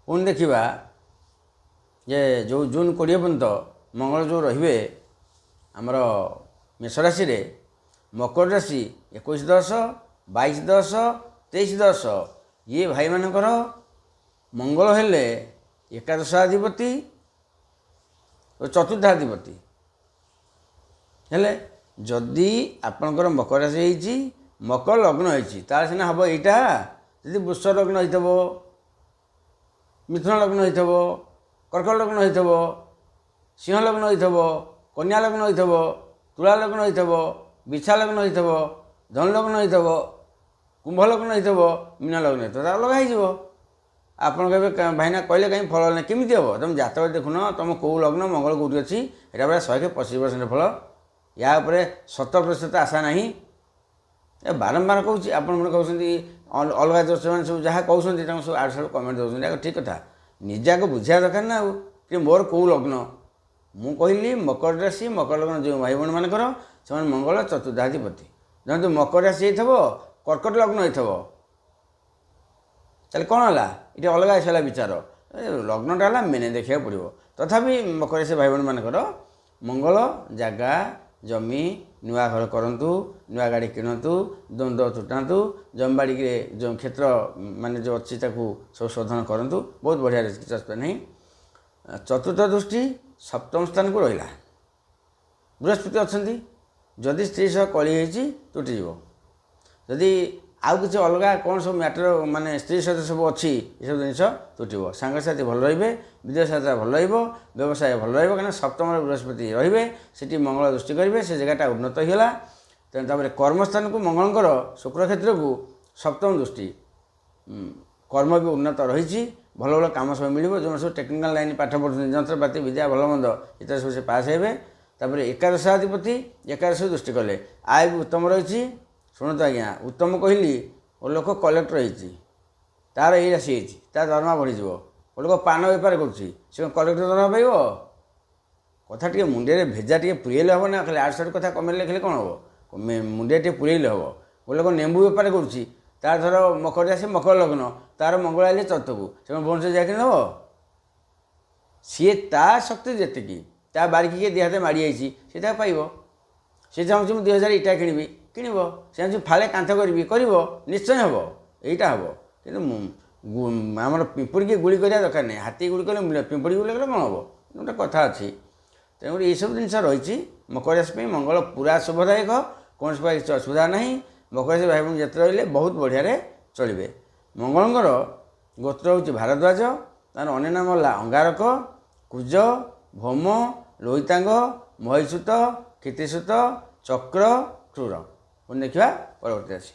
पुणी देखा जे जो जून 20 पर्यंत मंगल जो रे आमर मेष राशि रे मकर राशि 21-10 22-10 23-10 ये भाई मानकर मंगल हेले एकादशाधिपति और चतुर्थाधिपति हेले जदि आपणकर मकर राशि होती मकर लग्न होती तार सीना हम यहाँ जदि वृष लग्न हो मिथुन लग्न हो कर्कट लग्न हो सिंह लग्न हो कन्या लग्न हो तुला लग्न हो बिछा लग्न हो धन लग्न हो कुंभ लग्न हो मीन लग्न हो अलग हो आपन कहे भाईना कहले कहीं फल ना केमी हम तुम जातक देखुन तुम कौ लग्न मंगल कौटी अच्छी यहाँ पूरा 125% फल या 100% आशा ना बारंबार कहूँ आप कहते अलग दर्शक मैंने सब जहाँ कहते सब आड़ साड़ कमेंट दौरान ठीक कथा निजा को बुझा दरकार ना कि मोर कौ लग्न मु कहली मकर राशि मकर लग्न जो भाई भाई मानकर से मंगल चतुर्थाधिपति जब मकर राशि हो कर्कट लग्न हो चल कौन है ये अलग आसला विचार लग्नटा है मेने देखा पड़ो तथापि मकर राशि भाई भाई मानकर मंगल जगह जमी नुआ घर करूँ नुआ गाड़ी किणतु द्वंद्व तुटातु जमबाड़ी के जो क्षेत्र माने जो अच्छी सब शोधन करूँ बहुत बढ़िया किसी नहीं। चतुर्थ दृष्टि सप्तम स्थान को रहा बृहस्पति अच्छा जदि स्त्री सह कली तुटीज जदि आउ कि अलग कौन सब मैटर माने स्त्री सहित सब अच्छी ये सब जिन तुटब सांगसाथी भल रे विदेश यात्रा भल व्यवसाय भल रहा सप्तम बृहस्पति रे से मंगल दृष्टि करेंगे से जगहटा उन्नत होगा तेनाली कर्मस्थान को मंगलकर शुक्र क्षेत्र को सप्तम दृष्टि कर्म भी उन्नत रही भल भल कम सब मिल जो सब टेक्निकाल लाइन पाठ पढ़ुं जंत्रपाति विद्या भल मंद इतना सब से पास हे एकादशाधिपति एकादश दृष्टि कले आय भी उत्तम रही शुणु आज्ञा उत्तम कहली वो लोक कलेक्टर होती तार यही राशि होती तार दरमा बढ़ीज वो लोक पान बेपार कर कलेक्टर दरमा पाइब कथा टे मुंडे भेजा टे पुरेले हम ना खाली आड़ साड़ कथा कमेले खाली कौन हम मुंडे टे पुरेले हम वो लोक नेंबू बेपार कर धर मकर राशि मकर लग्न तार मंगल आइले चतुर्थକୁ से भुवनेश्वर जाके नब सी ता शक्ति जी ता बारिकी के देहाते माड़ी आई सीटा पाइब सी चाहूँ मुझे 2000 इटा किणवी किणव से चाहूँ फाले कांथ करी कर निश्चय हम यहीटा हम कि आम पिंपुड़ी की गुड़ी करा दरकार नहीं हाथी गुड़ी कले पिंपुड़ी गुड़ी कले कौन हम गोटे कथा अच्छी तेणुक ये सब जिन रही मकर राशि मंगल पूरा शुभदायक कौन किसी असुविधा ना मकर राशि भाई भाई जिते रही बहुत बढ़िया चलिए मंगलर गोत्र हूँ भारद्वाज तार अन्य नाम है अंगारक कुज भौम लोहितांग महिसूत क्षितिसूत चक्र क्रूर देखा परवर्ती राशि।